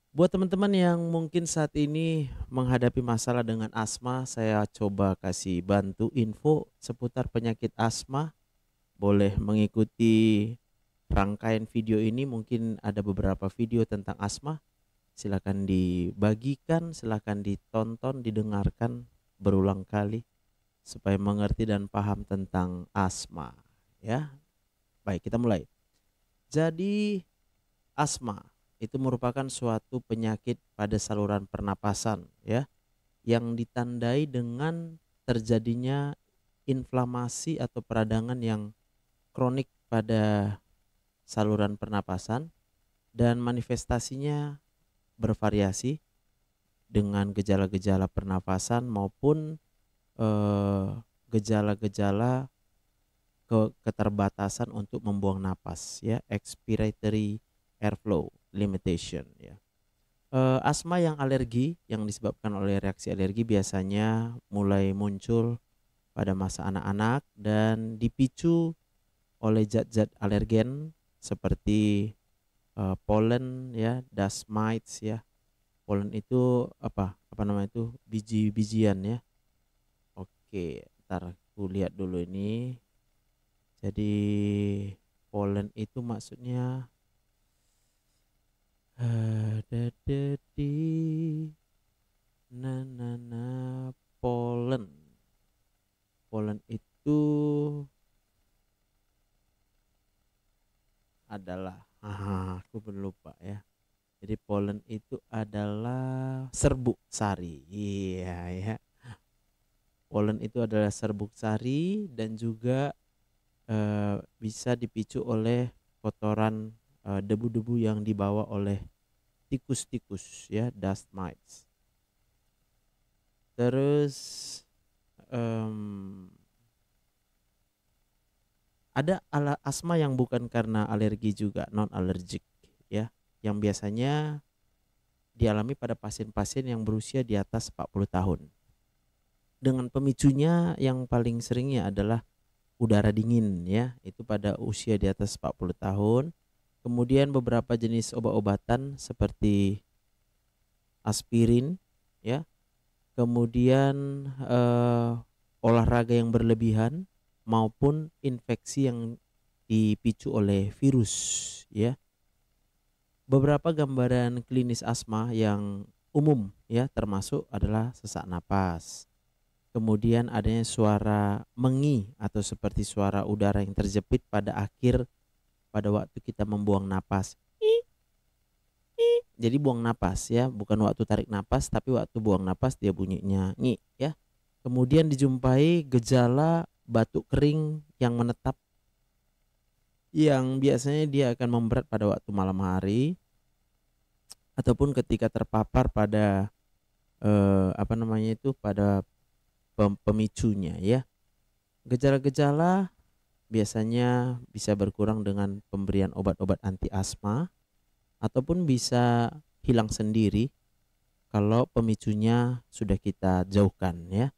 Buat teman-teman yang mungkin saat ini menghadapi masalah dengan asma, saya coba kasih bantu info seputar penyakit asma. Boleh mengikuti rangkaian video ini, mungkin ada beberapa video tentang asma. Silakan dibagikan, silakan ditonton, didengarkan berulang kali supaya mengerti dan paham tentang asma. Ya, baik kita mulai. Jadi asma itu merupakan suatu penyakit pada saluran pernapasan ya yang ditandai dengan terjadinya inflamasi atau peradangan yang kronik pada saluran pernapasan dan manifestasinya bervariasi dengan gejala-gejala pernapasan maupun eh, gejala-gejala keterbatasan untuk membuang napas ya, expiratory airflow limitation ya. Asma yang alergi yang disebabkan oleh reaksi alergi biasanya mulai muncul pada masa anak-anak dan dipicu oleh zat-zat alergen seperti pollen ya, dust mites ya. Pollen itu apa namanya itu biji-bijian ya. Oke, ntar aku lihat dulu ini. Jadi pollen itu maksudnya di na pollen. Pollen itu adalah aku lupa ya. Jadi pollen itu adalah serbuk sari. Iya ya. Pollen itu adalah serbuk sari dan juga bisa dipicu oleh kotoran debu-debu yang dibawa oleh tikus-tikus ya, dust mites. Terus em, ada asma yang bukan karena alergi juga, non allergic ya, yang biasanya dialami pada pasien-pasien yang berusia di atas 40 tahun. Dengan pemicunya yang paling seringnya adalah udara dingin ya, itu pada usia di atas 40 tahun. Kemudian beberapa jenis obat-obatan seperti aspirin ya. Kemudian eh, olahraga yang berlebihan maupun infeksi yang dipicu oleh virus ya. Beberapa gambaran klinis asma yang umum ya termasuk adalah sesak napas. Kemudian adanya suara mengi atau seperti suara udara yang terjepit pada waktu kita membuang napas. Jadi buang napas ya, bukan waktu tarik napas tapi waktu buang napas dia bunyinya ngi ya. Kemudian dijumpai gejala batuk kering yang menetap yang biasanya dia akan memberat pada waktu malam hari ataupun ketika terpapar pada apa namanya itu pada pemicunya ya. Gejala-gejala biasanya bisa berkurang dengan pemberian obat-obat anti asma ataupun bisa hilang sendiri kalau pemicunya sudah kita jauhkan ya.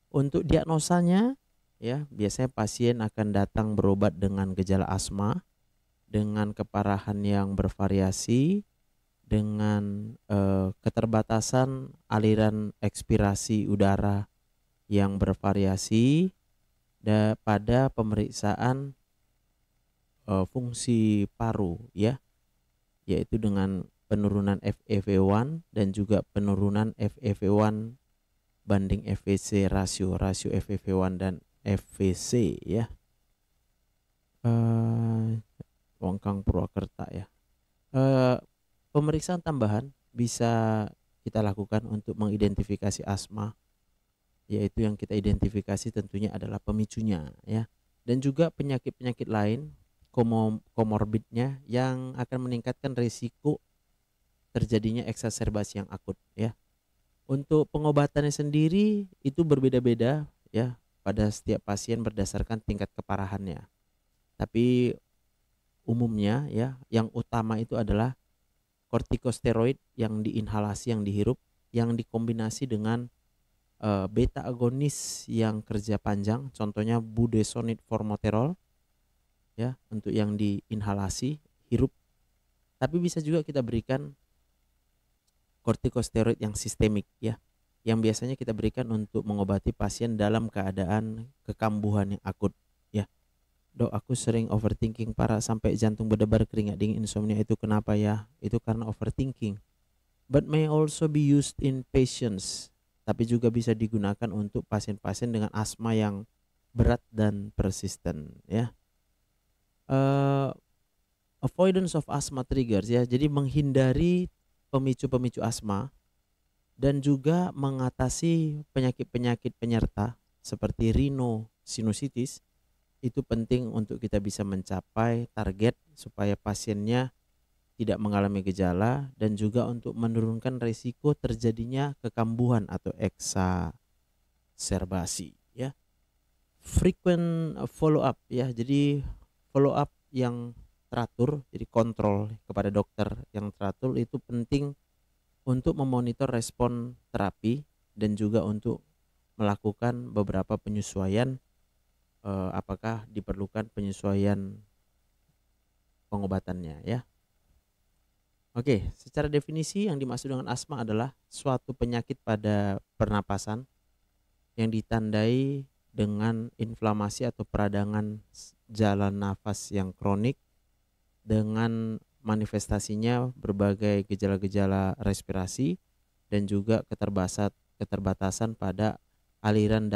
Untuk diagnosanya ya, biasanya pasien akan datang berobat dengan gejala asma dengan keparahan yang bervariasi dengan keterbatasan aliran ekspirasi udara yang bervariasi pada pemeriksaan fungsi paru ya, yaitu dengan penurunan FEV1 dan juga penurunan FEV1 banding FVC, rasio FEV1 dan FVC ya. Wongkang Purwakarta ya. Eh, Pemeriksaan tambahan bisa kita lakukan untuk mengidentifikasi asma, yaitu yang kita identifikasi tentunya adalah pemicunya ya, dan juga penyakit-penyakit lain komorbidnya yang akan meningkatkan risiko terjadinya eksaserbasi yang akut ya. Untuk pengobatannya sendiri itu berbeda-beda ya pada setiap pasien berdasarkan tingkat keparahannya. Tapi umumnya ya yang utama itu adalah kortikosteroid yang diinhalasi, yang dihirup, yang dikombinasi dengan beta agonis yang kerja panjang, contohnya budesonide formoterol ya untuk yang diinhalasi, hirup. Tapi bisa juga kita berikan kortikosteroid yang sistemik ya, yang biasanya kita berikan untuk mengobati pasien dalam keadaan kekambuhan yang akut ya. Dok, aku sering overthinking parah sampai jantung berdebar, keringat dingin, insomnia, itu kenapa ya? Itu karena overthinking. But may also be used in patients, tapi juga bisa digunakan untuk pasien-pasien dengan asma yang berat dan persisten ya. Avoidance of asthma triggers ya, jadi menghindari pemicu-pemicu asma dan juga mengatasi penyakit-penyakit penyerta seperti rhinosinusitis. Itu penting untuk kita bisa mencapai target supaya pasiennya tidak mengalami gejala dan juga untuk menurunkan risiko terjadinya kekambuhan atau eksaserbasi ya. Frequent follow up ya, jadi follow up yang teratur, jadi kontrol kepada dokter yang teratur itu penting untuk memonitor respon terapi dan juga untuk melakukan beberapa penyesuaian, apakah diperlukan penyesuaian pengobatannya ya. Oke, secara definisi yang dimaksud dengan asma adalah suatu penyakit pada pernapasan yang ditandai dengan inflamasi atau peradangan jalan nafas yang kronik dengan manifestasinya berbagai gejala-gejala respirasi dan juga keterbatasan pada aliran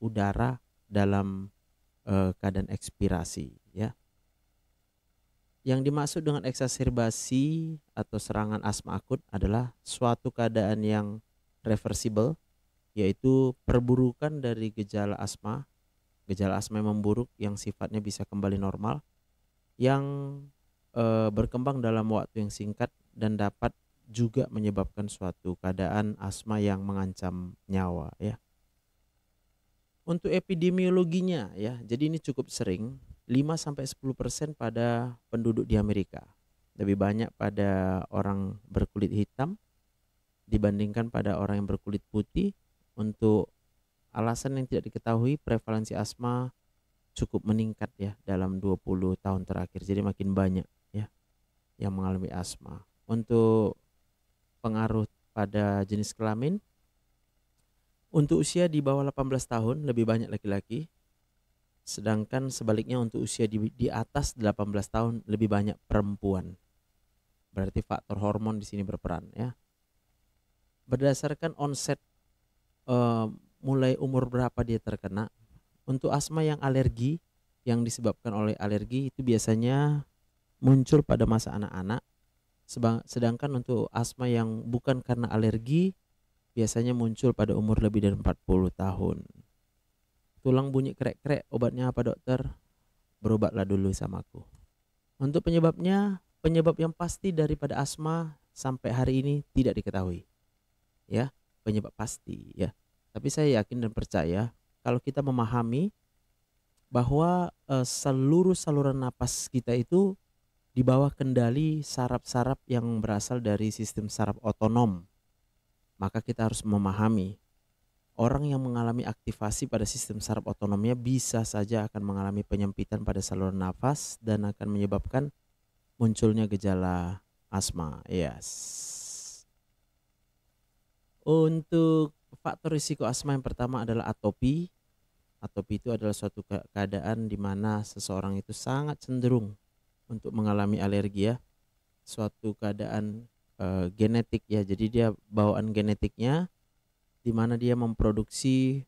udara dalam keadaan ekspirasi ya. Yang dimaksud dengan eksaserbasi atau serangan asma akut adalah suatu keadaan yang reversible, yaitu perburukan dari gejala asma yang memburuk yang sifatnya bisa kembali normal, yang berkembang dalam waktu yang singkat dan dapat juga menyebabkan suatu keadaan asma yang mengancam nyawa ya. Untuk epidemiologinya ya, jadi ini cukup sering 5-10% pada penduduk di Amerika. Lebih banyak pada orang berkulit hitam dibandingkan pada orang yang berkulit putih. Untuk alasan yang tidak diketahui, prevalensi asma cukup meningkat ya dalam 20 tahun terakhir. Jadi makin banyak ya yang mengalami asma. Untuk pengaruh pada jenis kelamin, untuk usia di bawah 18 tahun lebih banyak laki-laki, sedangkan sebaliknya untuk usia di atas 18 tahun lebih banyak perempuan. Berarti faktor hormon di sini berperan ya. Berdasarkan onset, mulai umur berapa dia terkena. Untuk asma yang alergi, yang disebabkan oleh alergi itu biasanya muncul pada masa anak-anak. Sedangkan untuk asma yang bukan karena alergi biasanya muncul pada umur lebih dari 40 tahun. Tulang bunyi krek-krek, obatnya apa dokter? Berobatlah dulu sama aku. Untuk penyebab yang pasti daripada asma sampai hari ini tidak diketahui. Ya, penyebab pasti ya. Tapi saya yakin dan percaya kalau kita memahami bahwa seluruh saluran napas kita itu di bawah kendali saraf-saraf yang berasal dari sistem saraf otonom. Maka kita harus memahami orang yang mengalami aktivasi pada sistem saraf otonomnya bisa saja akan mengalami penyempitan pada saluran nafas dan akan menyebabkan munculnya gejala asma. Yes. Untuk faktor risiko asma yang pertama adalah atopi. Atopi itu adalah suatu keadaan di mana seseorang itu sangat cenderung untuk mengalami alergi ya. Suatu keadaan genetik ya, jadi dia bawaan genetiknya di mana dia memproduksi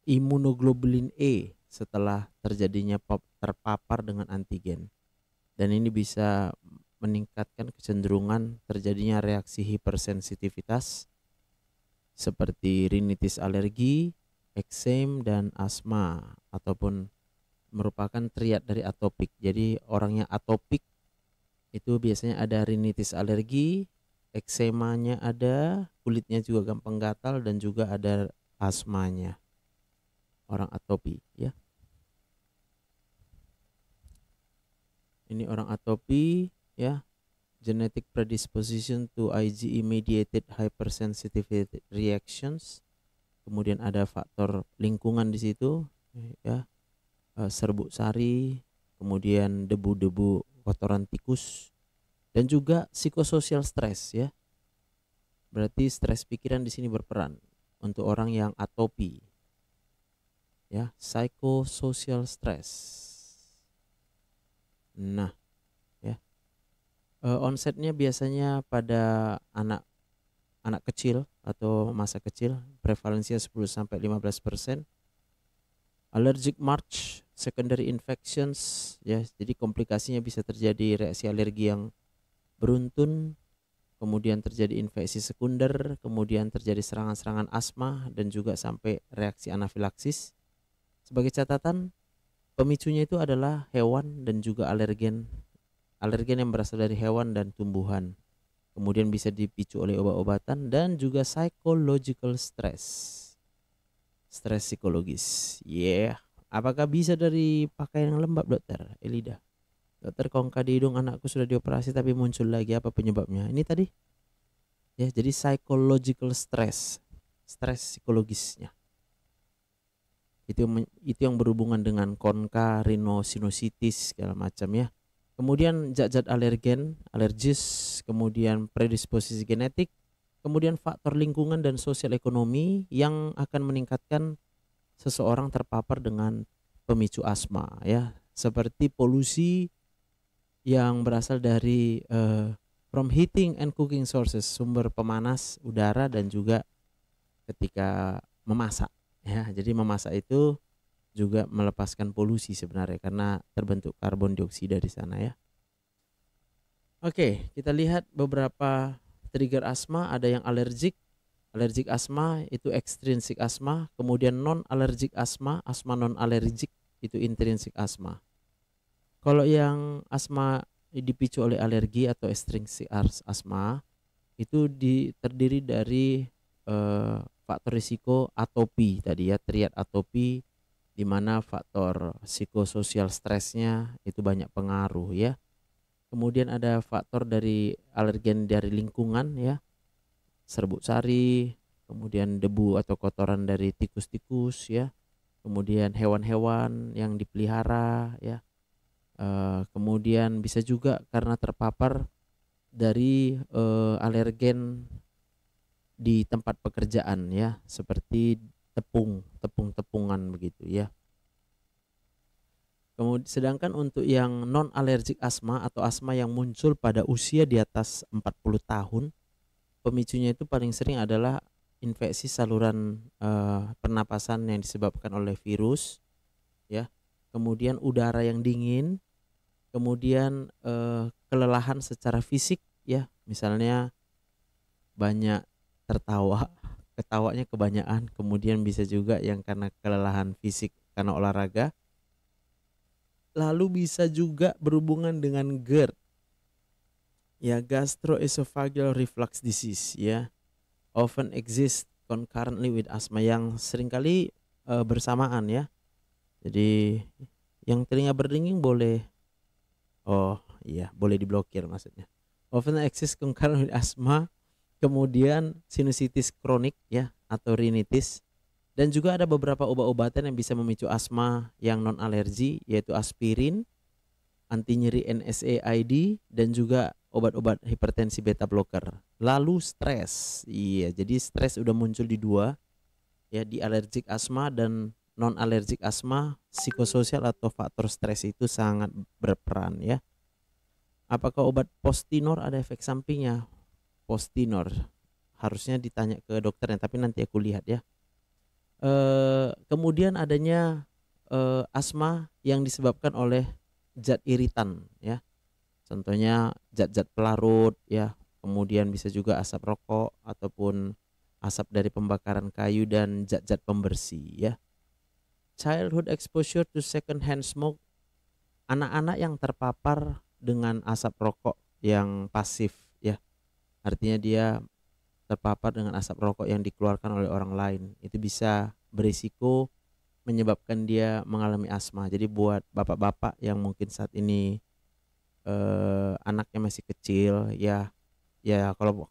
imunoglobulin E setelah terjadinya terpapar dengan antigen, dan ini bisa meningkatkan kecenderungan terjadinya reaksi hipersensitivitas seperti rinitis alergi, eksem, dan asma, ataupun merupakan triad dari atopik. Jadi orang yang atopik itu biasanya ada rinitis alergi, eksemanya ada, kulitnya juga gampang gatal, dan juga ada asmanya. Orang atopi ya. Ini orang atopi ya. Genetic predisposition to IgE mediated hypersensitivity reactions. Kemudian ada faktor lingkungan di situ ya. Serbuk sari, kemudian debu-debu kotoran tikus, Dan juga psikososial stres ya. Berarti stres pikiran di sini berperan untuk orang yang atopi. Ya, psychosocial stress. Nah, ya. Onsetnya biasanya pada anak kecil atau masa kecil, prevalensinya 10-15%. Allergic march, secondary infections, ya. Jadi komplikasinya bisa terjadi reaksi alergi yang beruntun, kemudian terjadi infeksi sekunder, kemudian terjadi serangan-serangan asma dan juga sampai reaksi anafilaksis. Sebagai catatan, pemicunya itu adalah hewan dan juga alergen. Alergen yang berasal dari hewan dan tumbuhan. Kemudian bisa dipicu oleh obat-obatan dan juga psychological stress. Stres psikologis. Yeah. Apakah bisa dari pakaian yang lembab, dokter Elida? Dokter, kongka di hidung anakku sudah dioperasi tapi muncul lagi, apa penyebabnya? Ini tadi. Ya, jadi psychological stress. Stres psikologisnya. Itu yang berhubungan dengan konka, rhinosinusitis segala macam ya. Kemudian zat-zat alergen, alergis, kemudian predisposisi genetik, kemudian faktor lingkungan dan sosial ekonomi yang akan meningkatkan seseorang terpapar dengan pemicu asma ya, seperti polusi yang berasal dari from heating and cooking sources, sumber pemanas udara dan juga ketika memasak ya. Jadi memasak itu juga melepaskan polusi sebenarnya karena terbentuk karbon dioksida di sana ya. Oke, kita lihat beberapa trigger asma. Ada yang alergik asma itu extrinsic asma, kemudian non alergik asma non alergik itu intrinsic asma. Kalau yang asma dipicu oleh alergi atau extrinsic asma itu terdiri dari faktor risiko atopi tadi ya, triad atopi, di mana faktor psikososial stresnya itu banyak pengaruh ya. Kemudian ada faktor dari alergen dari lingkungan ya, serbuk sari, kemudian debu atau kotoran dari tikus-tikus ya, kemudian hewan-hewan yang dipelihara ya, kemudian bisa juga karena terpapar dari alergen di tempat pekerjaan ya, seperti tepung-tepungan begitu ya. Kemudian sedangkan untuk yang non alergik asma atau asma yang muncul pada usia di atas 40 tahun, pemicunya itu paling sering adalah infeksi saluran pernapasan yang disebabkan oleh virus ya. Kemudian udara yang dingin, kemudian kelelahan secara fisik ya, misalnya banyak tertawa, ketawanya kebanyakan, kemudian bisa juga yang karena kelelahan fisik karena olahraga. Lalu bisa juga berhubungan dengan GERD ya, gastroesophageal reflux disease ya, often exist concurrently with asthma, yang seringkali bersamaan ya. Jadi yang telinga berdenging boleh, oh iya boleh diblokir maksudnya. Often exist concurrent with asthma, kemudian sinusitis kronik ya atau rinitis. Dan juga ada beberapa obat-obatan yang bisa memicu asma yang non alergi, yaitu aspirin, anti nyeri NSAID, dan juga obat-obat hipertensi beta blocker. Lalu stres, iya, jadi stres udah muncul di dua ya, di alergik asma dan non alergik asma. Psikososial atau faktor stres itu sangat berperan ya. Apakah obat postinor ada efek sampingnya? Postinor harusnya ditanya ke dokternya, tapi nanti aku lihat ya. Kemudian adanya asma yang disebabkan oleh zat iritan ya, contohnya zat-zat pelarut ya, kemudian bisa juga asap rokok ataupun asap dari pembakaran kayu dan zat-zat pembersih ya. Childhood exposure to second hand smoke, anak-anak yang terpapar dengan asap rokok yang pasif ya, artinya dia terpapar dengan asap rokok yang dikeluarkan oleh orang lain, itu bisa berisiko menyebabkan dia mengalami asma. Jadi buat bapak-bapak yang mungkin saat ini anaknya masih kecil ya,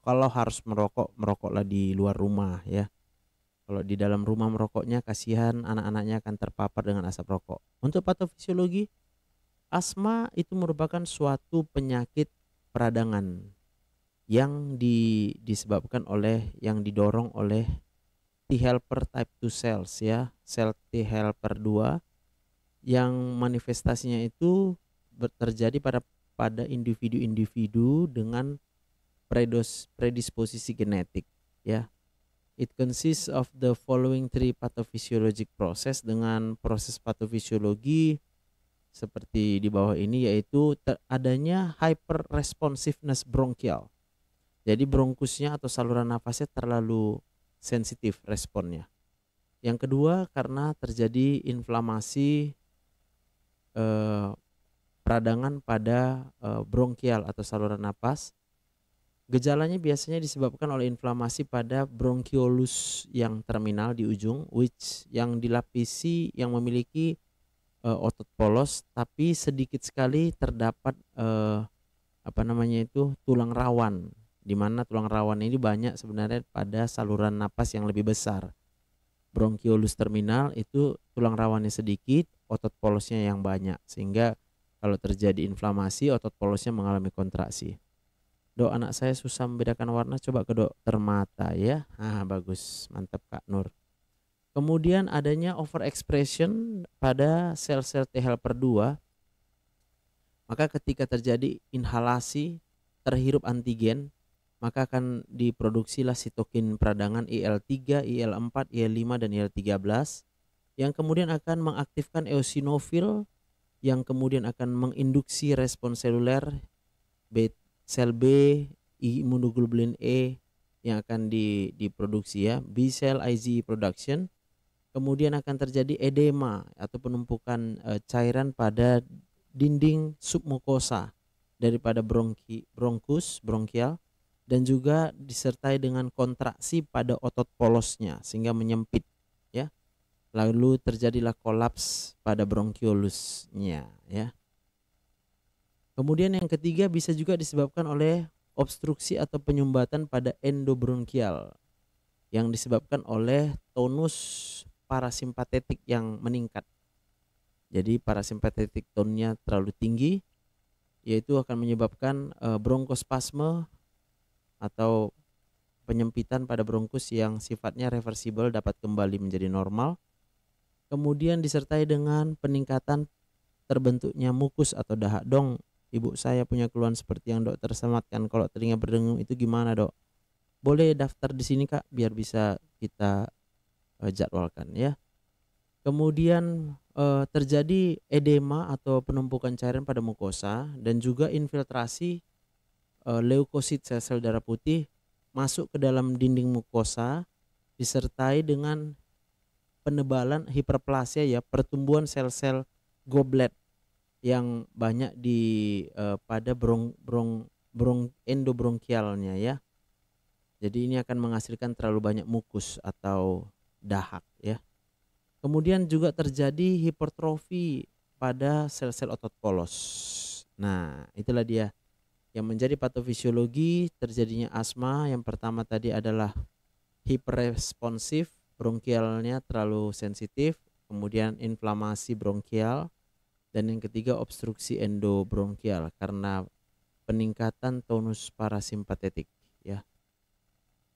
kalau harus merokoklah di luar rumah ya. Kalau di dalam rumah merokoknya, kasihan anak-anaknya akan terpapar dengan asap rokok. Untuk patofisiologi, asma itu merupakan suatu penyakit peradangan yang disebabkan oleh, yang didorong oleh T helper type 2 cells ya, sel T helper 2 yang manifestasinya itu terjadi pada individu-individu dengan predisposisi genetik ya. It consists of the following three pathophysiologic process, dengan proses patofisiologi seperti di bawah ini, yaitu adanya hyperresponsiveness bronchial. Jadi bronkusnya atau saluran nafasnya terlalu sensitif responnya. Yang kedua, karena terjadi inflamasi peradangan pada bronkial atau saluran napas. Gejalanya biasanya disebabkan oleh inflamasi pada bronchiolus yang terminal di ujung, which yang dilapisi, yang memiliki otot polos, tapi sedikit sekali terdapat tulang rawan, di mana tulang rawan ini banyak sebenarnya pada saluran napas yang lebih besar. Bronchiolus terminal itu tulang rawannya sedikit, otot polosnya yang banyak, sehingga kalau terjadi inflamasi otot polosnya mengalami kontraksi. Dok, anak saya susah membedakan warna, coba ke dokter mata ya. Bagus, mantap Kak Nur. Kemudian adanya overexpression pada sel-sel T helper 2. Maka ketika terjadi inhalasi terhirup antigen, maka akan diproduksilah sitokin peradangan IL-3, IL-4, IL-5 dan IL-13 yang kemudian akan mengaktifkan eosinofil yang kemudian akan menginduksi respons seluler sel B, immunoglobulin E yang akan diproduksi ya, B cell IgE production. Kemudian akan terjadi edema atau penumpukan cairan pada dinding submukosa daripada bronkus bronkial, dan juga disertai dengan kontraksi pada otot polosnya sehingga menyempit ya. Lalu terjadilah kolaps pada bronchiolusnya ya. Kemudian yang ketiga bisa juga disebabkan oleh obstruksi atau penyumbatan pada endobronkial yang disebabkan oleh tonus parasimpatetik yang meningkat. Jadi parasimpatetik tone-nya terlalu tinggi, yaitu akan menyebabkan bronkospasme atau penyempitan pada bronkus yang sifatnya reversibel dapat kembali menjadi normal. Kemudian disertai dengan peningkatan terbentuknya mukus atau dahak. Dong, ibu saya punya keluhan seperti yang dokter sematkan, kalau telinga berdengung itu gimana dok? Boleh daftar di sini Kak biar bisa kita jadwalkan ya. Kemudian terjadi edema atau penumpukan cairan pada mukosa dan juga infiltrasi leukosit sel-sel darah putih masuk ke dalam dinding mukosa disertai dengan penebalan hiperplasia ya, pertumbuhan sel-sel goblet yang banyak di pada endobronkialnya ya. Jadi ini akan menghasilkan terlalu banyak mukus atau dahak ya. Kemudian juga terjadi hipertrofi pada sel-sel otot polos. Nah, itulah dia yang menjadi patofisiologi terjadinya asma. Yang pertama tadi adalah hiperresponsif, bronkialnya terlalu sensitif, kemudian inflamasi bronkial, dan yang ketiga obstruksi endobronkial karena peningkatan tonus parasimpatetik ya.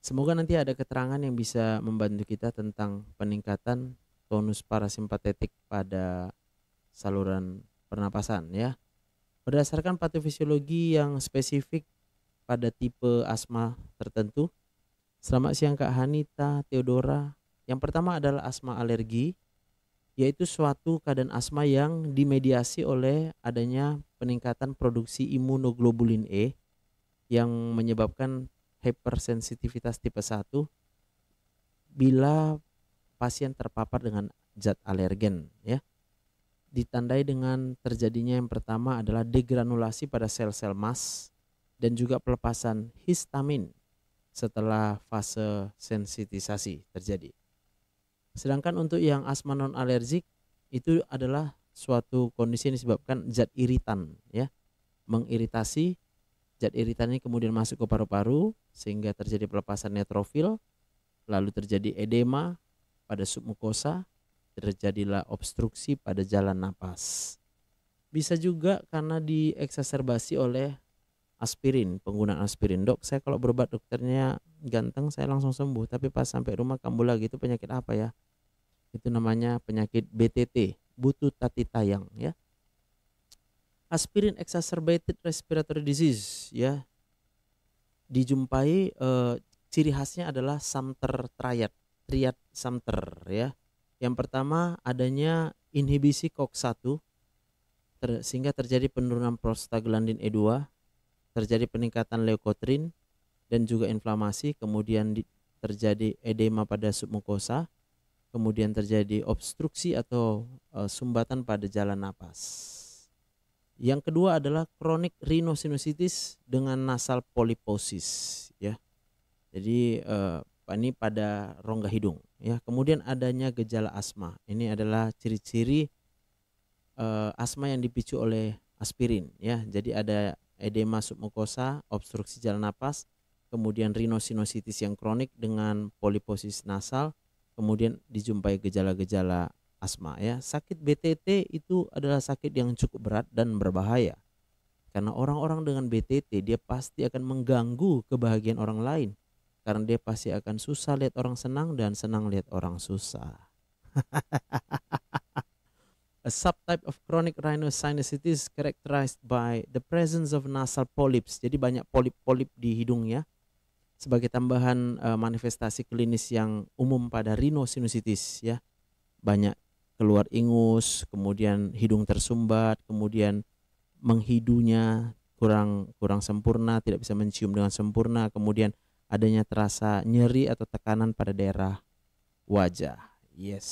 Semoga nanti ada keterangan yang bisa membantu kita tentang peningkatan tonus parasimpatetik pada saluran pernapasan ya. Berdasarkan patofisiologi yang spesifik pada tipe asma tertentu. Selamat siang Kak Hanita, Theodora. Yang pertama adalah asma alergi, yaitu suatu keadaan asma yang dimediasi oleh adanya peningkatan produksi immunoglobulin E yang menyebabkan hypersensitivitas tipe 1 bila pasien terpapar dengan zat alergen ya. Ditandai dengan terjadinya yang pertama adalah degranulasi pada sel-sel mast dan juga pelepasan histamin setelah fase sensitisasi terjadi. Sedangkan untuk yang asma non alergik itu adalah suatu kondisi yang disebabkan zat iritan ya, mengiritasi. Zat iritan ini kemudian masuk ke paru-paru sehingga terjadi pelepasan neutrofil, lalu terjadi edema pada submukosa, terjadilah obstruksi pada jalan napas. Bisa juga karena dieksaserbasi oleh aspirin, penggunaan aspirin. Dok, saya kalau berobat dokternya ganteng saya langsung sembuh, tapi pas sampai rumah kambuh lagi, itu penyakit apa ya? Itu namanya penyakit BTT, butut tati tayang ya. Aspirin exacerbated respiratory disease ya, dijumpai ciri khasnya adalah Sumter triad Sumter ya. Yang pertama adanya inhibisi COX-1 sehingga terjadi penurunan prostaglandin E2, terjadi peningkatan leukotrin dan juga inflamasi, kemudian terjadi edema pada submukosa, kemudian terjadi obstruksi atau sumbatan pada jalan napas. Yang kedua adalah chronic rhinosinusitis dengan nasal polyposis ya. Jadi ini pada rongga hidung ya. Kemudian adanya gejala asma. Ini adalah ciri-ciri asma yang dipicu oleh aspirin ya. Jadi ada edema submukosa, obstruksi jalan napas, kemudian rhinosinusitis yang kronik dengan poliposis nasal, kemudian dijumpai gejala-gejala asma ya. Sakit BTT itu adalah sakit yang cukup berat dan berbahaya. Karena orang-orang dengan BTT dia pasti akan mengganggu kebahagiaan orang lain. Karena dia pasti akan susah lihat orang senang dan senang lihat orang susah. A subtype of chronic rhinosinusitis characterized by the presence of nasal polyps. Jadi banyak polip-polip di hidung ya. Sebagai tambahan manifestasi klinis yang umum pada rhinosinusitis ya. Banyak keluar ingus, kemudian hidung tersumbat, kemudian menghidunya kurang sempurna, tidak bisa mencium dengan sempurna, kemudian adanya terasa nyeri atau tekanan pada daerah wajah. Yes.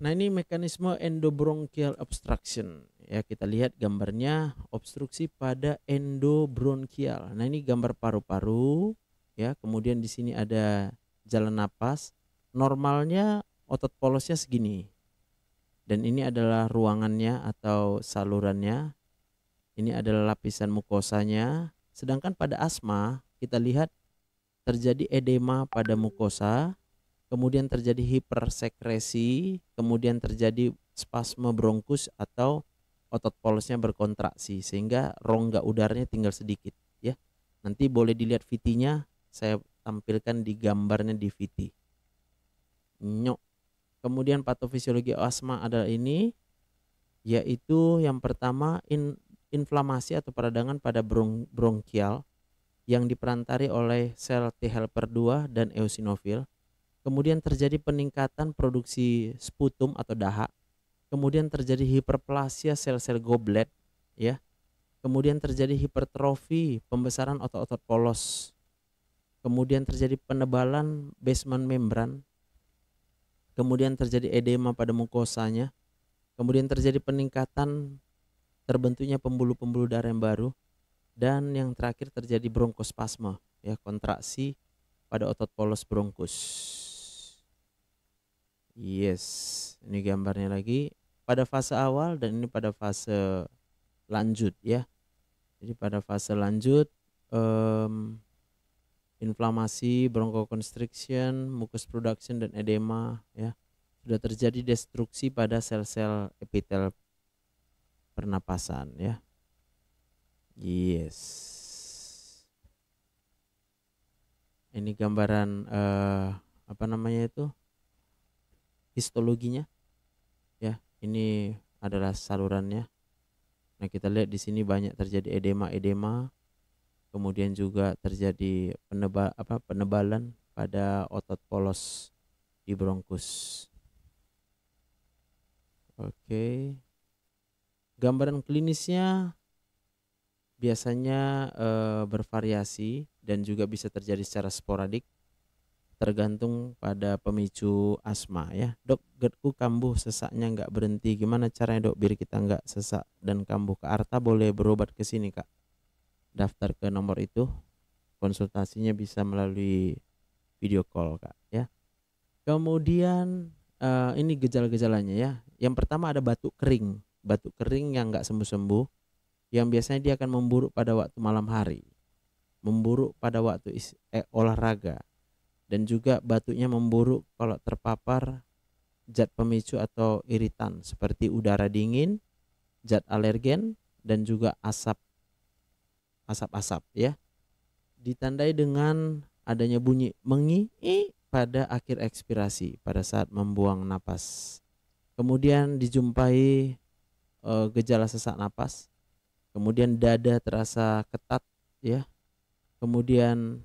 Nah, ini mekanisme endobronchial obstruction. Ya, kita lihat gambarnya, obstruksi pada endobronchial. Nah, ini gambar paru-paru ya, kemudian di sini ada jalan napas. Normalnya otot polosnya segini. Dan ini adalah ruangannya atau salurannya. Ini adalah lapisan mukosanya. Sedangkan pada asma kita lihat terjadi edema pada mukosa, kemudian terjadi hipersekresi, kemudian terjadi spasme bronkus atau otot polosnya berkontraksi sehingga rongga udaranya tinggal sedikit ya. Nanti boleh dilihat VT-nya, saya tampilkan di gambarnya di VT. Nyok. Kemudian patofisiologi asma adalah ini, yaitu yang pertama inflamasi atau peradangan pada bronkial yang diperantari oleh sel T helper 2 dan eosinofil. Kemudian terjadi peningkatan produksi sputum atau dahak. Kemudian terjadi hiperplasia sel-sel goblet ya. Kemudian terjadi hipertrofi, pembesaran otot-otot polos. Kemudian terjadi penebalan basement membran. Kemudian terjadi edema pada mukosanya. Kemudian terjadi peningkatan terbentuknya pembuluh-pembuluh darah yang baru. Dan yang terakhir terjadi bronkospasme ya, kontraksi pada otot polos bronkus. Yes, ini gambarnya lagi pada fase awal dan ini pada fase lanjut ya. Jadi pada fase lanjut inflamasi, bronchoconstriction, mucus production dan edema ya. Sudah terjadi destruksi pada sel-sel epitel pernapasan ya. Yes. Ini gambaran apa namanya itu? Histologinya ya. Ini adalah salurannya. Nah, kita lihat di sini banyak terjadi edema, kemudian juga terjadi penebalan pada otot polos di bronkus. Oke. Gambaran klinisnya biasanya bervariasi dan juga bisa terjadi secara sporadik tergantung pada pemicu asma ya. Dok, GERD-ku kambuh, sesaknya nggak berhenti, gimana caranya dok biar kita nggak sesak dan kambuh? Kak Arta boleh berobat ke sini Kak, daftar ke nomor itu, konsultasinya bisa melalui video call Kak ya. Kemudian ini gejala-gejalanya ya. Yang pertama ada batuk kering yang nggak sembuh-sembuh, yang biasanya dia akan memburuk pada waktu malam hari, memburuk pada waktu olahraga, dan juga batuknya memburuk kalau terpapar zat pemicu atau iritan seperti udara dingin, zat alergen, dan juga asap asap-asap ya. Ditandai dengan adanya bunyi mengi pada akhir ekspirasi pada saat membuang napas. Kemudian dijumpai gejala sesak napas. Kemudian dada terasa ketat ya. Kemudian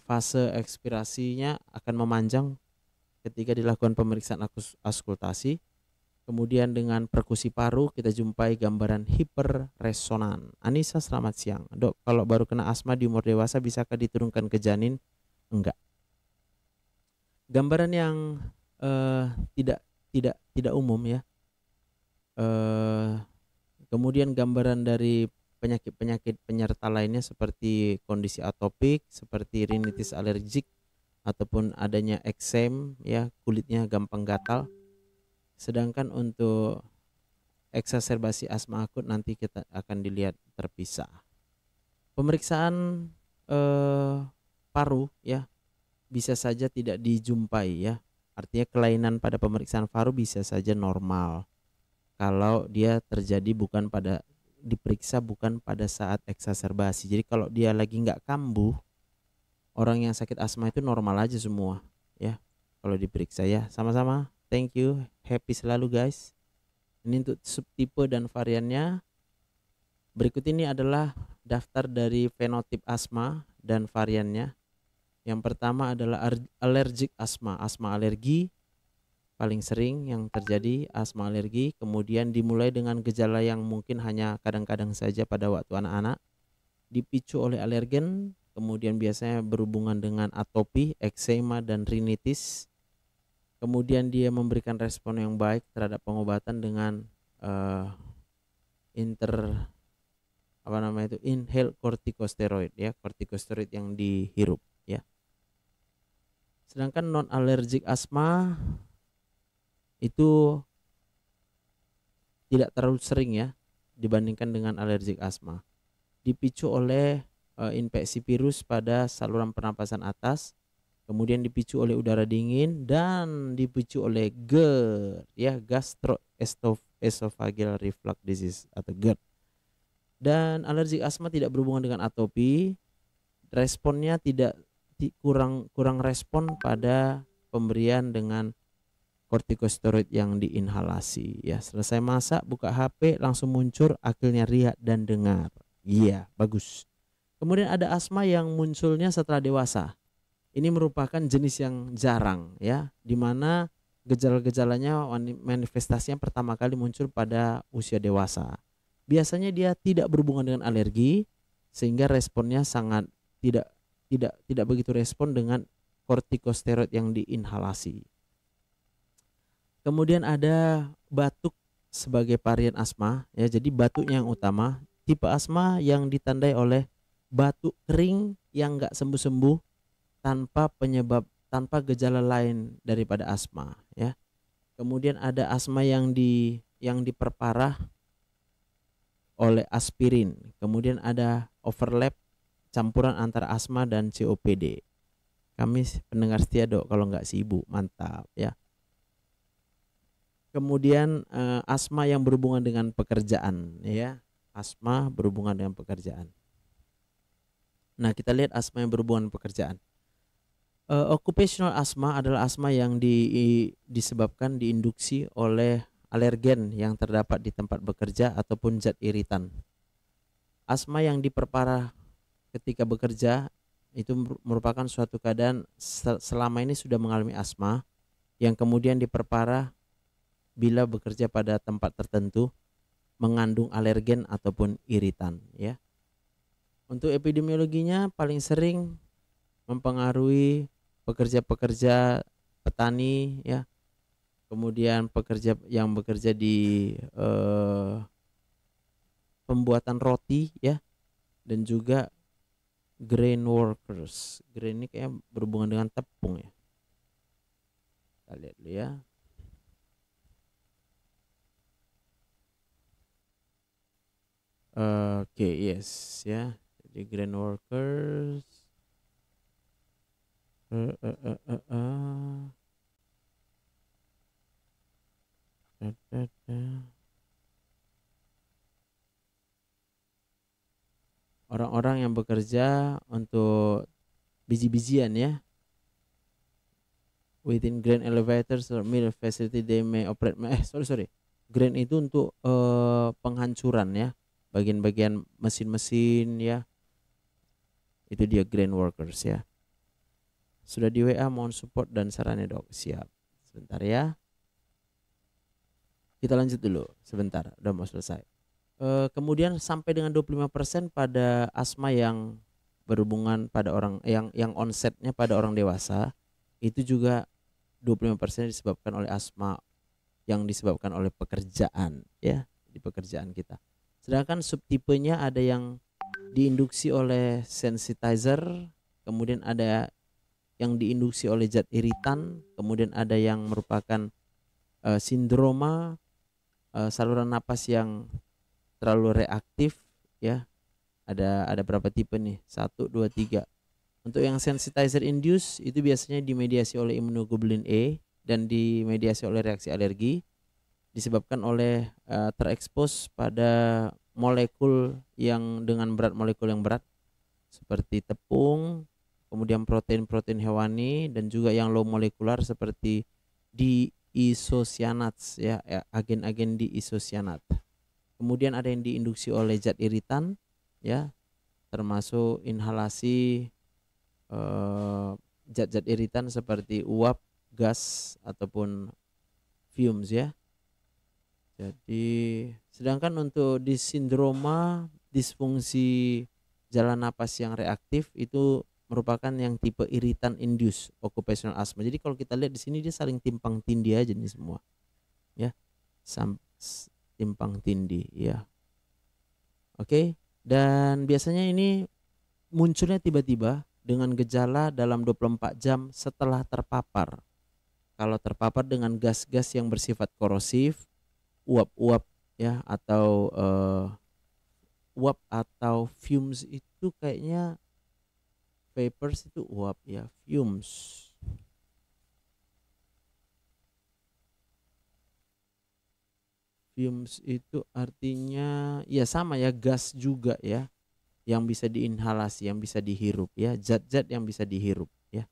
fase ekspirasinya akan memanjang ketika dilakukan pemeriksaan auskultasi. Kemudian dengan perkusi paru kita jumpai gambaran hiperresonan. Anissa, selamat siang. Dok, kalau baru kena asma di umur dewasa bisakah diturunkan ke janin? Enggak. Gambaran yang tidak tidak umum ya. Kemudian gambaran dari penyakit-penyakit penyerta lainnya seperti kondisi atopik, seperti rinitis alergik ataupun adanya eksem ya, kulitnya gampang gatal. Sedangkan untuk eksaserbasi asma akut nanti kita akan dilihat terpisah. Pemeriksaan paru ya bisa saja tidak dijumpai ya. Artinya kelainan pada pemeriksaan paru bisa saja normal kalau dia terjadi diperiksa bukan pada saat eksaserbasi. Jadi kalau dia lagi nggak kambuh, orang yang sakit asma itu normal aja semua ya kalau diperiksa ya. Sama-sama, thank you, happy selalu guys. Ini untuk subtipe dan variannya. Berikut ini adalah daftar dari fenotip asma dan variannya. Yang pertama adalah allergic asma, asma alergi paling sering yang terjadi, asma alergi. Kemudian dimulai dengan gejala yang mungkin hanya kadang-kadang saja pada waktu anak-anak, dipicu oleh alergen, kemudian biasanya berhubungan dengan atopi, eksema dan rinitis. Kemudian dia memberikan respon yang baik terhadap pengobatan dengan inhale corticosteroid ya, corticosteroid yang dihirup ya. Sedangkan non alergik asma itu tidak terlalu sering ya dibandingkan dengan alergik asma. Dipicu oleh infeksi virus pada saluran pernapasan atas, kemudian dipicu oleh udara dingin dan dipicu oleh GERD ya, gastroesophageal reflux disease atau GERD. Dan alergi asma tidak berhubungan dengan atopi. Responnya kurang respon pada pemberian dengan kortikosteroid yang diinhalasi ya. Selesai masak, buka HP, langsung muncul akhirnya riak dan dengar. Iya, bagus. Kemudian ada asma yang munculnya setelah dewasa. Ini merupakan jenis yang jarang ya, dimana gejala-gejalanya manifestasinya pertama kali muncul pada usia dewasa. Biasanya dia tidak berhubungan dengan alergi sehingga responnya sangat tidak begitu respon dengan kortikosteroid yang diinhalasi. Kemudian ada batuk sebagai varian asma ya, jadi batuknya yang utama. Tipe asma yang ditandai oleh batuk kering yang enggak sembuh-sembuh tanpa gejala lain daripada asma ya. Kemudian ada asma yang diperparah oleh aspirin. Kemudian ada overlap campuran antara asma dan COPD. Kami pendengar setia Dok, kalau nggak sibuk, mantap ya. Kemudian asma yang berhubungan dengan pekerjaan ya. Asma berhubungan dengan pekerjaan. Nah, kita lihat asma yang berhubungan dengan pekerjaan. Occupational asma adalah asma yang disebabkan diinduksi oleh alergen yang terdapat di tempat bekerja ataupun zat iritan. Asma yang diperparah ketika bekerja itu merupakan suatu keadaan selama ini sudah mengalami asma yang kemudian diperparah bila bekerja pada tempat tertentu mengandung alergen ataupun iritan ya. Untuk epidemiologinya paling sering mempengaruhi pekerja-pekerja petani ya, kemudian pekerja yang bekerja di pembuatan roti ya, dan juga grain workers. Grain ini kayak berhubungan dengan tepung ya. Kita lihat dulu ya. Oke, yes ya. Jadi grain workers. orang-orang yang bekerja untuk biji-bijian ya, within grain elevators or mill facility they may operate. Sorry, grain itu untuk penghancuran ya, bagian-bagian mesin-mesin ya, itu dia grain workers ya. Sudah di WA, mohon support dan sarannya dok. Siap, sebentar ya, kita lanjut dulu sebentar, udah mau selesai. Kemudian sampai dengan 25% pada asma yang berhubungan pada orang yang onsetnya pada orang dewasa, itu juga 25% disebabkan oleh asma yang disebabkan oleh pekerjaan ya, di pekerjaan kita. Sedangkan subtipenya ada yang diinduksi oleh sensitizer, kemudian ada yang diinduksi oleh zat iritan, kemudian ada yang merupakan sindroma saluran napas yang terlalu reaktif ya. Ada berapa tipe nih? 1, 2, 3. Untuk yang sensitizer induce itu biasanya dimediasi oleh immunoglobulin E dan dimediasi oleh reaksi alergi, disebabkan oleh terekspos pada molekul yang dengan berat molekul yang berat seperti tepung, kemudian protein-protein hewani, dan juga yang low molekular seperti diisocyanats ya, agen-agen diisocyanat. Kemudian ada yang diinduksi oleh zat iritan ya, termasuk inhalasi zat-zat iritan seperti uap, gas ataupun fumes ya. Jadi sedangkan untuk di sindroma disfungsi jalan napas yang reaktif itu merupakan yang tipe iritan induced occupational asthma. Jadi kalau kita lihat di sini dia saling timpang tindih aja nih semua. Ya. Timpang tindih ya. Oke, dan biasanya ini munculnya tiba-tiba dengan gejala dalam 24 jam setelah terpapar. Kalau terpapar dengan gas-gas yang bersifat korosif, uap-uap ya, atau uap atau fumes itu kayaknya vapors itu uap ya, fumes. Fumes itu artinya ya sama ya, gas juga ya, yang bisa diinhalasi, yang bisa dihirup ya, zat-zat yang bisa dihirup ya.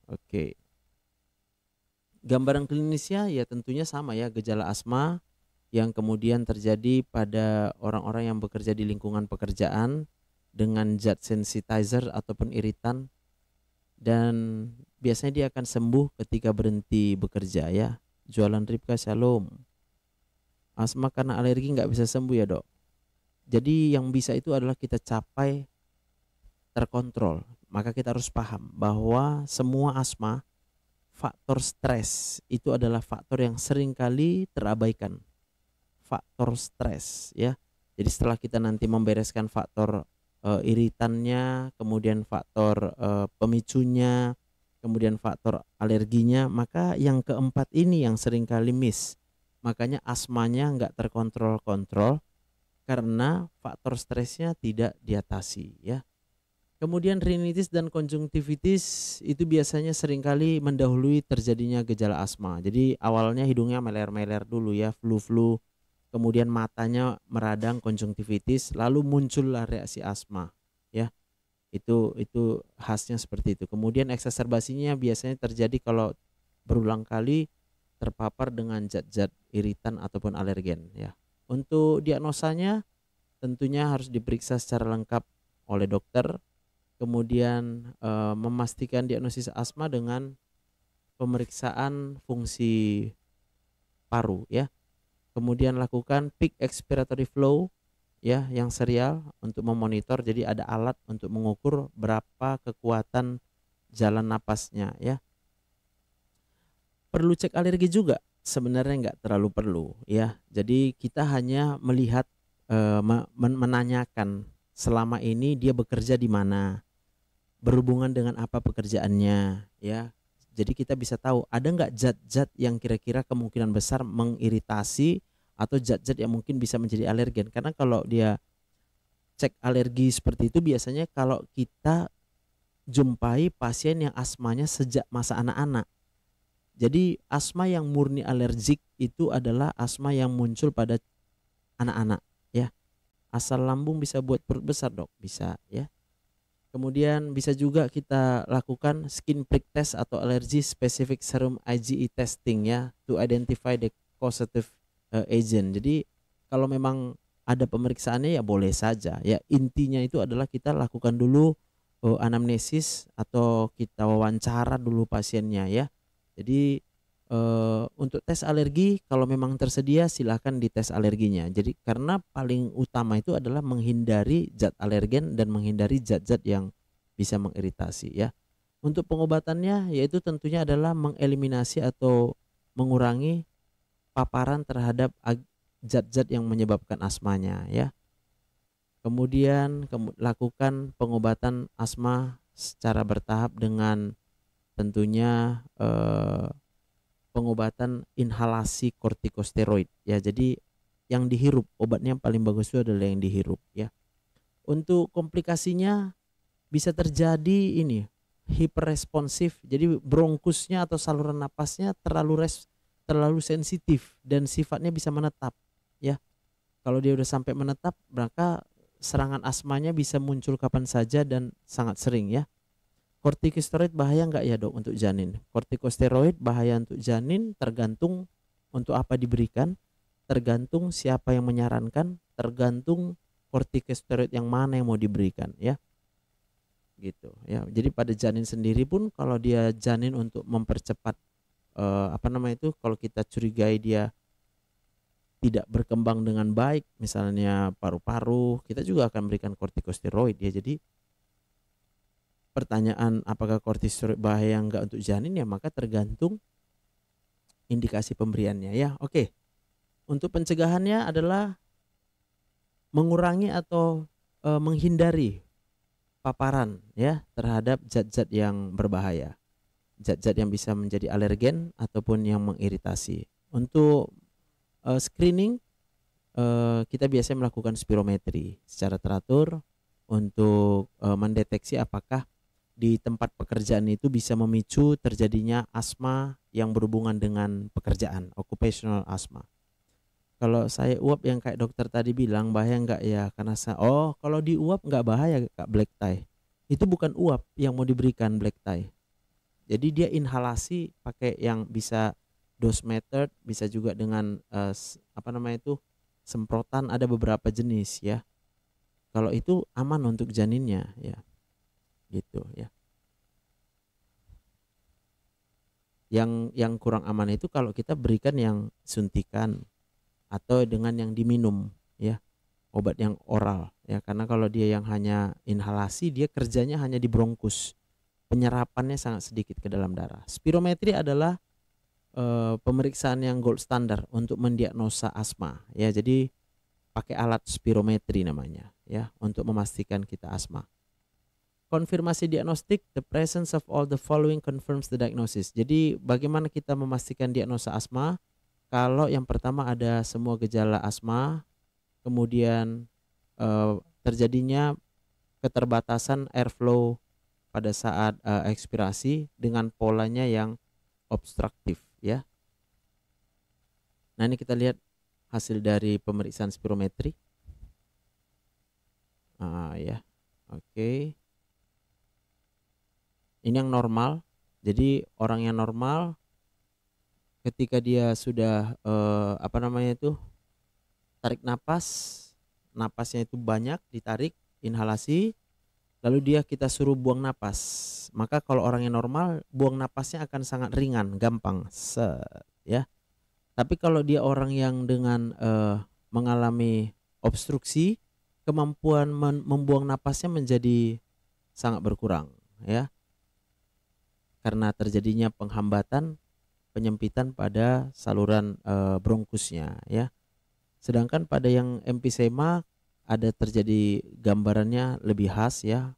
Oke. Gambaran klinisnya ya tentunya sama ya, gejala asma yang kemudian terjadi pada orang-orang yang bekerja di lingkungan pekerjaan dengan zat sensitizer ataupun iritan, dan biasanya dia akan sembuh ketika berhenti bekerja ya. Jualan Ripka, shalom. Asma karena alergi nggak bisa sembuh ya dok. Jadi yang bisa itu adalah kita capai terkontrol. Maka kita harus paham bahwa semua asma, faktor stres itu adalah faktor yang seringkali terabaikan. Faktor stres ya. Jadi setelah kita nanti membereskan faktor iritannya, kemudian faktor pemicunya, kemudian faktor alerginya, maka yang keempat ini yang seringkali miss. Makanya asmanya nggak terkontrol karena faktor stresnya tidak diatasi ya. Kemudian rinitis dan konjungtivitis itu biasanya seringkali mendahului terjadinya gejala asma. Jadi awalnya hidungnya meler-meler dulu ya, flu-flu, kemudian matanya meradang, konjungtivitis, lalu muncullah reaksi asma ya. Itu khasnya seperti itu. Kemudian eksaserbasinya biasanya terjadi kalau berulang kali terpapar dengan zat-zat iritan ataupun alergen ya. Untuk diagnosanya tentunya harus diperiksa secara lengkap oleh dokter. Kemudian memastikan diagnosis asma dengan pemeriksaan fungsi paru ya. Kemudian lakukan peak expiratory flow ya yang serial untuk memonitor. Jadi ada alat untuk mengukur berapa kekuatan jalan napasnya ya. Perlu cek alergi juga? Sebenarnya nggak terlalu perlu ya. Jadi kita hanya melihat menanyakan selama ini dia bekerja di mana, berhubungan dengan apa pekerjaannya ya. Jadi kita bisa tahu ada nggak zat-zat yang kira-kira kemungkinan besar mengiritasi atau zat-zat yang mungkin bisa menjadi alergen. Karena kalau dia cek alergi seperti itu biasanya kalau kita jumpai pasien yang asmanya sejak masa anak-anak. Jadi asma yang murni alergik itu adalah asma yang muncul pada anak-anak ya. Asam lambung bisa buat perut besar, Dok, bisa ya. Kemudian bisa juga kita lakukan skin prick test atau allergy specific serum IgE testing ya, to identify the causative agent. Jadi kalau memang ada pemeriksaannya ya boleh saja ya. Intinya itu adalah kita lakukan dulu anamnesis atau kita wawancara dulu pasiennya ya. Jadi untuk tes alergi kalau memang tersedia silahkan dites alerginya. Jadi karena paling utama itu adalah menghindari zat alergen dan menghindari zat-zat yang bisa mengiritasi ya. Untuk pengobatannya yaitu tentunya adalah mengeliminasi atau mengurangi paparan terhadap zat-zat yang menyebabkan asmanya ya. Kemudian lakukan pengobatan asma secara bertahap dengan tentunya pengobatan inhalasi kortikosteroid ya. Jadi yang dihirup, obatnya yang paling bagus itu adalah yang dihirup ya. Untuk komplikasinya bisa terjadi ini hiperresponsif. Jadi bronkusnya atau saluran napasnya terlalu sensitif dan sifatnya bisa menetap ya. Kalau dia udah sampai menetap, maka serangan asmanya bisa muncul kapan saja dan sangat sering ya. Kortikosteroid bahaya nggak ya, Dok, untuk janin? Kortikosteroid bahaya untuk janin tergantung untuk apa diberikan, tergantung siapa yang menyarankan, tergantung kortikosteroid yang mana yang mau diberikan ya. Gitu ya. Jadi pada janin sendiri pun kalau dia janin untuk mempercepat kalau kita curigai dia tidak berkembang dengan baik, misalnya paru-paru, kita juga akan berikan kortikosteroid ya. Jadi pertanyaan apakah kortikosteroid bahaya enggak untuk janin ya, maka tergantung indikasi pemberiannya ya. Oke. Untuk pencegahannya adalah mengurangi atau menghindari paparan ya terhadap zat-zat yang berbahaya. Zat-zat yang bisa menjadi alergen ataupun yang mengiritasi. Untuk screening kita biasanya melakukan spirometri secara teratur untuk mendeteksi apakah di tempat pekerjaan itu bisa memicu terjadinya asma yang berhubungan dengan pekerjaan, occupational asthma. Kalau saya uap yang kayak dokter tadi bilang bahaya nggak ya? Karena kalau di uap nggak bahaya Kak, black tie. Itu bukan uap yang mau diberikan black tie. Jadi dia inhalasi pakai yang bisa dose method, bisa juga dengan semprotan, ada beberapa jenis ya. Kalau itu aman untuk janinnya ya. Gitu ya. Yang kurang aman itu kalau kita berikan yang suntikan atau dengan yang diminum ya, obat yang oral ya, karena kalau dia yang hanya inhalasi dia kerjanya hanya di bronkus, penyerapannya sangat sedikit ke dalam darah. Spirometri adalah pemeriksaan yang gold standar untuk mendiagnosa asma ya. Jadi pakai alat spirometri namanya ya untuk memastikan kita asma. Konfirmasi diagnostik, the presence of all the following confirms the diagnosis. Jadi bagaimana kita memastikan diagnosa asma? Kalau yang pertama ada semua gejala asma, kemudian terjadinya keterbatasan airflow pada saat ekspirasi dengan polanya yang obstruktif ya. Nah ini kita lihat hasil dari pemeriksaan spirometri. Ya, oke. Ini yang normal. Jadi orang yang normal ketika dia sudah tarik napas, napasnya itu banyak ditarik, inhalasi, lalu kita suruh buang napas. Maka kalau orang yang normal buang napasnya akan sangat ringan, gampang, ya. Tapi kalau dia orang yang dengan mengalami obstruksi, kemampuan membuang napasnya menjadi sangat berkurang ya. Karena terjadinya penghambatan, penyempitan pada saluran bronkusnya ya. Sedangkan pada yang emfisema ada terjadi gambarannya lebih khas ya.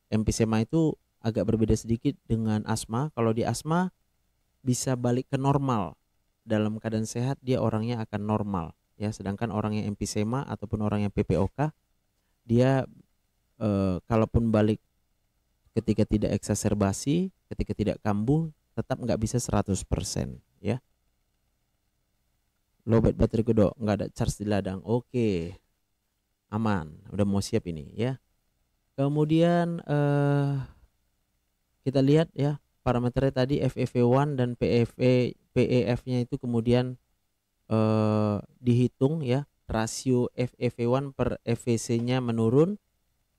Emfisema itu agak berbeda sedikit dengan asma. Kalau di asma bisa balik ke normal, dalam keadaan sehat dia orangnya akan normal ya. Sedangkan orang yang emfisema ataupun orang yang PPOK dia kalaupun balik ketika tidak eksaserbasi, ketika tidak kambuh, tetap nggak bisa 100% ya. Lowbat baterai kedok, nggak ada charge di ladang. Oke. aman, udah mau siap ini ya. Kemudian kita lihat ya parameternya tadi FEV1 dan PEF-nya itu kemudian dihitung ya, rasio FEV1 per FVC-nya menurun,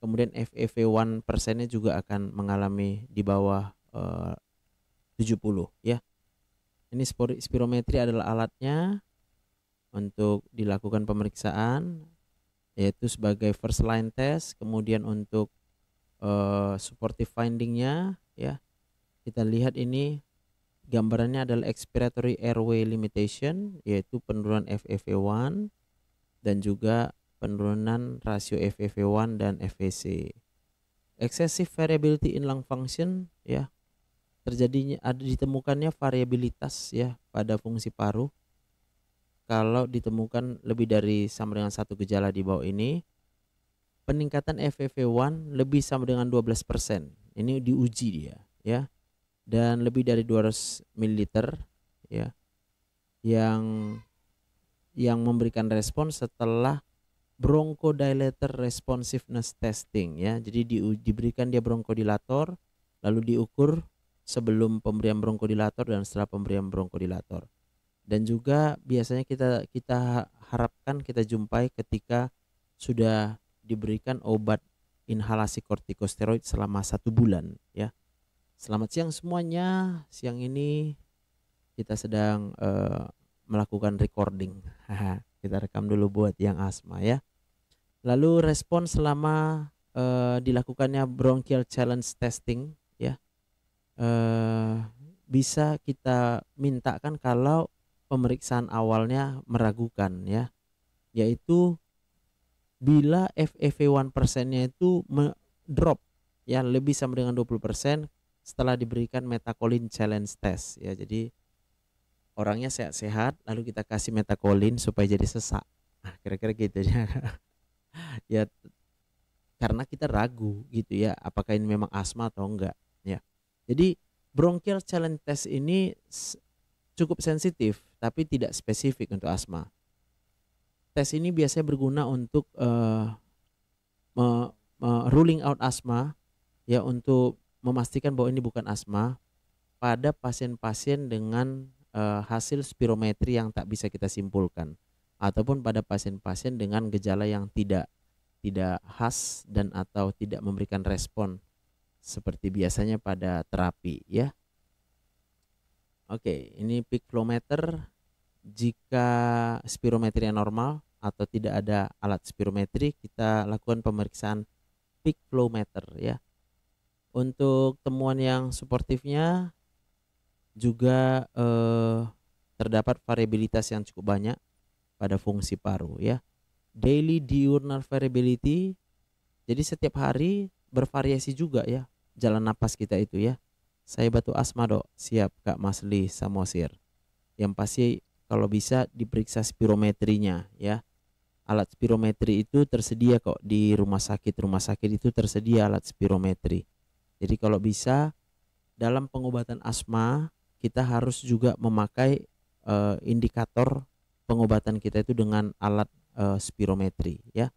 kemudian FEV1 persennya juga akan mengalami di bawah 70 ya. Ini spirometri adalah alatnya untuk dilakukan pemeriksaan, yaitu sebagai first line test. Kemudian untuk supportive findingnya ya, kita lihat ini gambarannya adalah expiratory airway limitation, yaitu penurunan FEV1 dan juga penurunan rasio FEV1 dan FVC. Excessive variability in lung function ya, ditemukannya variabilitas ya pada fungsi paru. Kalau ditemukan lebih dari sama dengan satu gejala di bawah ini, peningkatan FEV1 lebih sama dengan 12%. Ini diuji dia ya. Dan lebih dari 200 ml ya, yang memberikan respon setelah bronchodilator responsiveness testing ya. Jadi diberikan dia bronchodilator, lalu diukur sebelum pemberian bronchodilator dan setelah pemberian bronchodilator. Dan juga biasanya kita harapkan kita jumpai ketika sudah diberikan obat inhalasi kortikosteroid selama 1 bulan ya. Selamat siang semuanya. Siang ini kita sedang melakukan recording. Kita rekam dulu buat yang asma ya. Lalu respon selama dilakukannya bronchial challenge testing ya, bisa kita mintakan kalau pemeriksaan awalnya meragukan ya, yaitu bila FEV1 persennya itu drop ya lebih sama dengan 20% setelah diberikan methacholine challenge test ya. Jadi orangnya sehat-sehat lalu kita kasih methacholine supaya jadi sesak. Nah, kira-kira gitu ya. Ya karena kita ragu gitu ya, apakah ini memang asma atau enggak ya. Jadi bronchial challenge test ini cukup sensitif tapi tidak spesifik untuk asma. Tes ini biasanya berguna untuk ruling out asma ya, untuk memastikan bahwa ini bukan asma pada pasien-pasien dengan hasil spirometri yang tak bisa kita simpulkan, ataupun pada pasien-pasien dengan gejala yang tidak khas dan atau tidak memberikan respon seperti biasanya pada terapi ya. Oke, ini peak flow meter. Jika spirometri yang normal atau tidak ada alat spirometri, kita lakukan pemeriksaan peak flow meter ya. Untuk temuan yang suportifnya juga terdapat variabilitas yang cukup banyak pada fungsi paru ya. Daily diurnal variability, jadi setiap hari bervariasi juga ya jalan napas kita itu ya. Saya batuk asma dok, siap Kak Masli Samosir. Yang pasti kalau bisa diperiksa spirometrinya ya. Alat spirometri itu tersedia kok di rumah sakit itu tersedia alat spirometri. Jadi kalau bisa dalam pengobatan asma kita harus juga memakai indikator pengobatan kita itu dengan alat spirometri ya.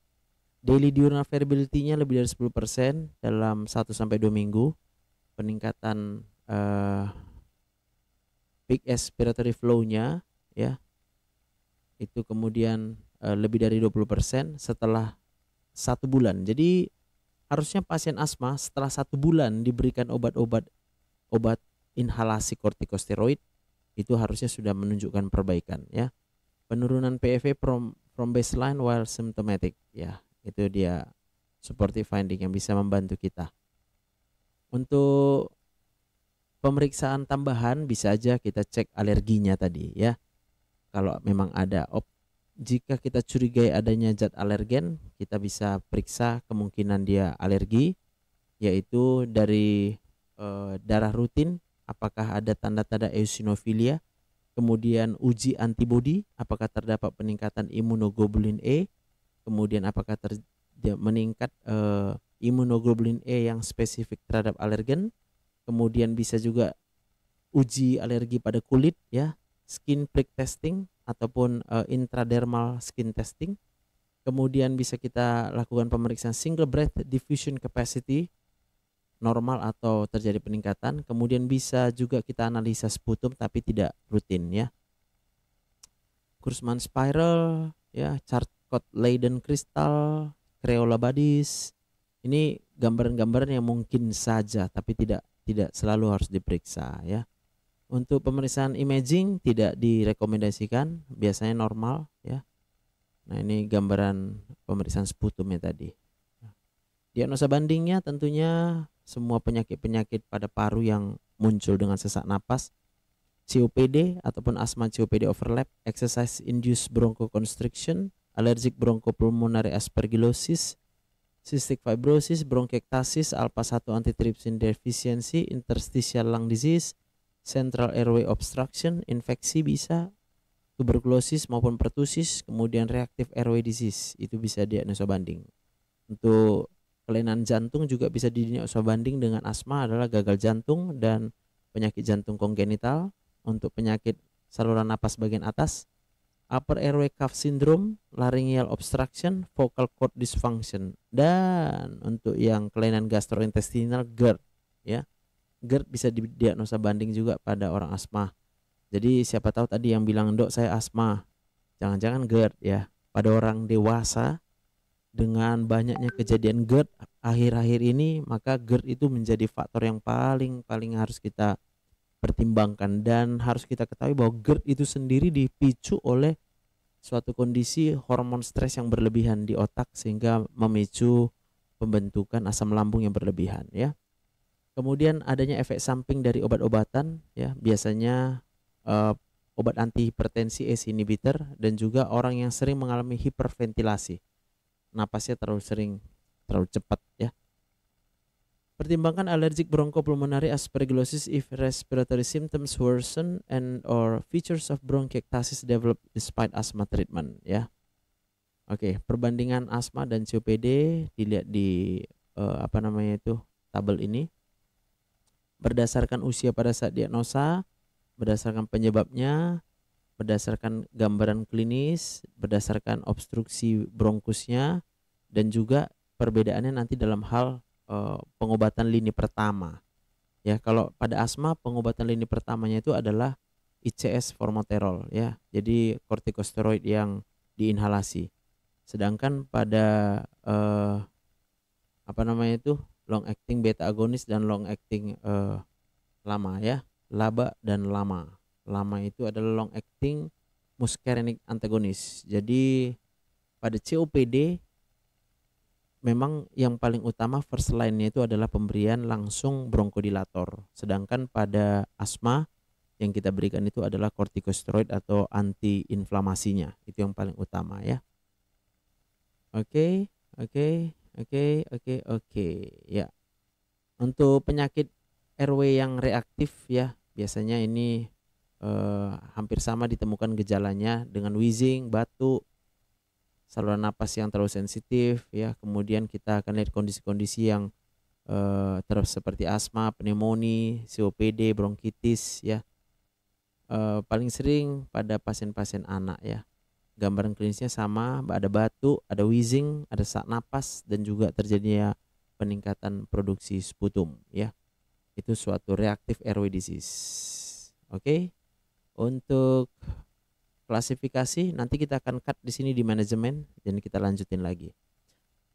Daily diurnal variability-nya lebih dari 10% dalam 1-2 minggu. Peningkatan peak expiratory flow-nya ya, itu kemudian lebih dari 20% setelah 1 bulan. Jadi harusnya pasien asma setelah 1 bulan diberikan obat inhalasi kortikosteroid itu harusnya sudah menunjukkan perbaikan ya. Penurunan PEV from baseline while symptomatic ya, itu dia supportive finding yang bisa membantu kita. Untuk pemeriksaan tambahan bisa aja kita cek alerginya tadi ya. Kalau memang ada jika kita curigai adanya zat alergen, kita bisa periksa kemungkinan dia alergi, yaitu dari darah rutin apakah ada tanda-tanda eosinofilia, kemudian uji antibodi apakah terdapat peningkatan imunoglobulin E, kemudian apakah meningkat imunoglobulin E yang spesifik terhadap alergen, kemudian bisa juga uji alergi pada kulit ya, skin prick testing ataupun intradermal skin testing, Kemudian bisa kita lakukan pemeriksaan single breath diffusion capacity normal atau terjadi peningkatan. Kemudian bisa juga kita analisa sputum tapi tidak rutin ya. Kurzman spiral ya, Charcot Leyden crystal, Crayola bodies. Ini gambaran-gambaran yang mungkin saja tapi tidak selalu harus diperiksa ya. Untuk pemeriksaan imaging tidak direkomendasikan, biasanya normal ya. Nah, ini gambaran pemeriksaan sputumnya tadi. Diagnosa bandingnya tentunya semua penyakit-penyakit pada paru yang muncul dengan sesak napas, COPD ataupun asma COPD overlap, exercise induced bronchoconstriction, allergic bronchopulmonary aspergillosis, cystic fibrosis, bronchiectasis, alpha 1 antitrypsin deficiency, interstitial lung disease, central airway obstruction, infeksi bisa, tuberkulosis maupun pertusis, kemudian reactive airway disease, itu bisa diagnosa banding. Untuk kelainan jantung juga bisa didiagnosa banding dengan asma adalah gagal jantung dan penyakit jantung kongenital. Untuk penyakit saluran napas bagian atas, upper airway cuff syndrome, laryngeal obstruction, vocal cord dysfunction. Dan untuk yang kelainan gastrointestinal, GERD ya. GERD bisa didiagnosa banding juga pada orang asma. Jadi siapa tahu tadi yang bilang, "Dok, saya asma." Jangan-jangan GERD ya. Pada orang dewasa dengan banyaknya kejadian GERD akhir-akhir ini, maka GERD itu menjadi faktor yang paling harus kita pertimbangkan. Dan harus kita ketahui bahwa GERD itu sendiri dipicu oleh suatu kondisi hormon stres yang berlebihan di otak sehingga memicu pembentukan asam lambung yang berlebihan ya. Kemudian adanya efek samping dari obat-obatan ya, biasanya obat antihipertensi ACE inhibitor, dan juga orang yang sering mengalami hiperventilasi, napasnya terlalu cepat ya. Pertimbangkan allergic bronchopulmonary aspergillosis if respiratory symptoms worsen and or features of bronchiectasis develop despite asthma treatment ya. Oke, perbandingan asma dan COPD dilihat di tabel ini. Berdasarkan usia pada saat diagnosa, berdasarkan penyebabnya, berdasarkan gambaran klinis, berdasarkan obstruksi bronkusnya, dan juga perbedaannya nanti dalam hal pengobatan lini pertama ya. Kalau pada asma pengobatan lini pertamanya itu adalah ICS formoterol ya, jadi kortikosteroid yang diinhalasi. Sedangkan pada long acting beta agonis dan long acting LAMA ya, LABA dan LAMA. LAMA itu adalah long acting muscarinic antagonis. Jadi pada COPD memang yang paling utama first line-nya itu adalah pemberian langsung bronkodilator. Sedangkan pada asma yang kita berikan itu adalah kortikosteroid atau anti-inflamasinya. Itu yang paling utama ya. Oke. Ya. Untuk penyakit airway yang reaktif ya, biasanya ini hampir sama ditemukan gejalanya dengan wheezing, batuk, saluran napas yang terlalu sensitif ya. Kemudian kita akan lihat kondisi-kondisi yang terus seperti asma, pneumonia, COPD, bronkitis ya. Paling sering pada pasien-pasien anak ya. Gambaran klinisnya sama, ada batuk, ada wheezing, ada sesak napas, dan juga terjadinya peningkatan produksi sputum ya. Itu suatu reactive airway disease. Oke. Untuk klasifikasi nanti kita akan cut di sini di manajemen dan kita lanjutin lagi.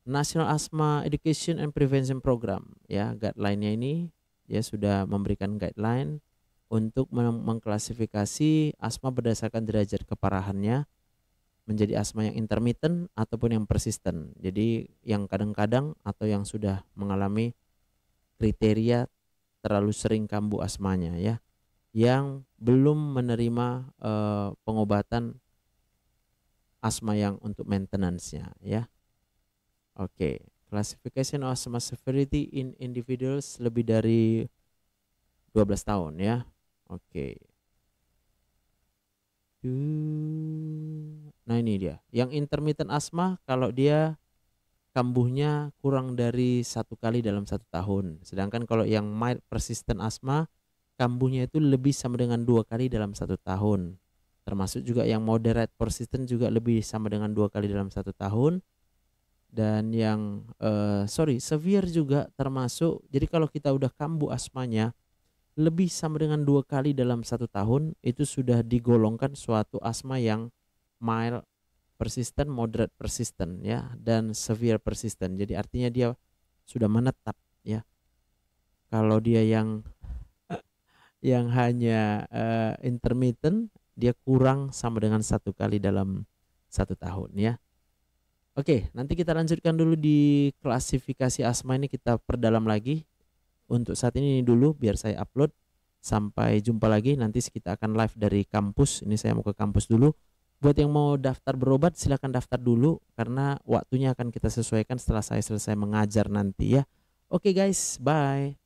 National Asthma Education and Prevention Program ya, guideline-nya ini ya sudah memberikan guideline untuk mengklasifikasi asma berdasarkan derajat keparahannya menjadi asma yang intermittent ataupun yang persisten. Jadi yang kadang-kadang atau yang sudah mengalami kriteria terlalu sering kambuh asmanya ya, yang belum menerima pengobatan asma yang untuk maintenance-nya ya. Oke, classification of asthma severity in individuals lebih dari 12 tahun ya. Oke. Nah ini dia, yang intermittent asma kalau dia kambuhnya kurang dari 1 kali dalam 1 tahun. Sedangkan kalau yang mild persistent asma kambuhnya itu lebih sama dengan 2 kali dalam 1 tahun. Termasuk juga yang moderate persistent juga lebih sama dengan 2 kali dalam 1 tahun. Dan yang severe juga termasuk. Jadi kalau kita udah kambuh asmanya lebih sama dengan 2 kali dalam 1 tahun, itu sudah digolongkan suatu asma yang mild persistent, moderate persistent ya, dan severe persistent. Jadi artinya dia sudah menetap ya. Kalau dia yang hanya intermittent, dia kurang sama dengan 1 kali dalam 1 tahun ya. Oke, nanti kita lanjutkan dulu di klasifikasi asma ini, kita perdalam lagi. Untuk saat ini dulu biar saya upload. Sampai jumpa lagi, nanti kita akan live dari kampus. Ini saya mau ke kampus dulu. Buat yang mau daftar berobat silahkan daftar dulu, karena waktunya akan kita sesuaikan setelah saya selesai mengajar nanti ya. Oke guys, bye.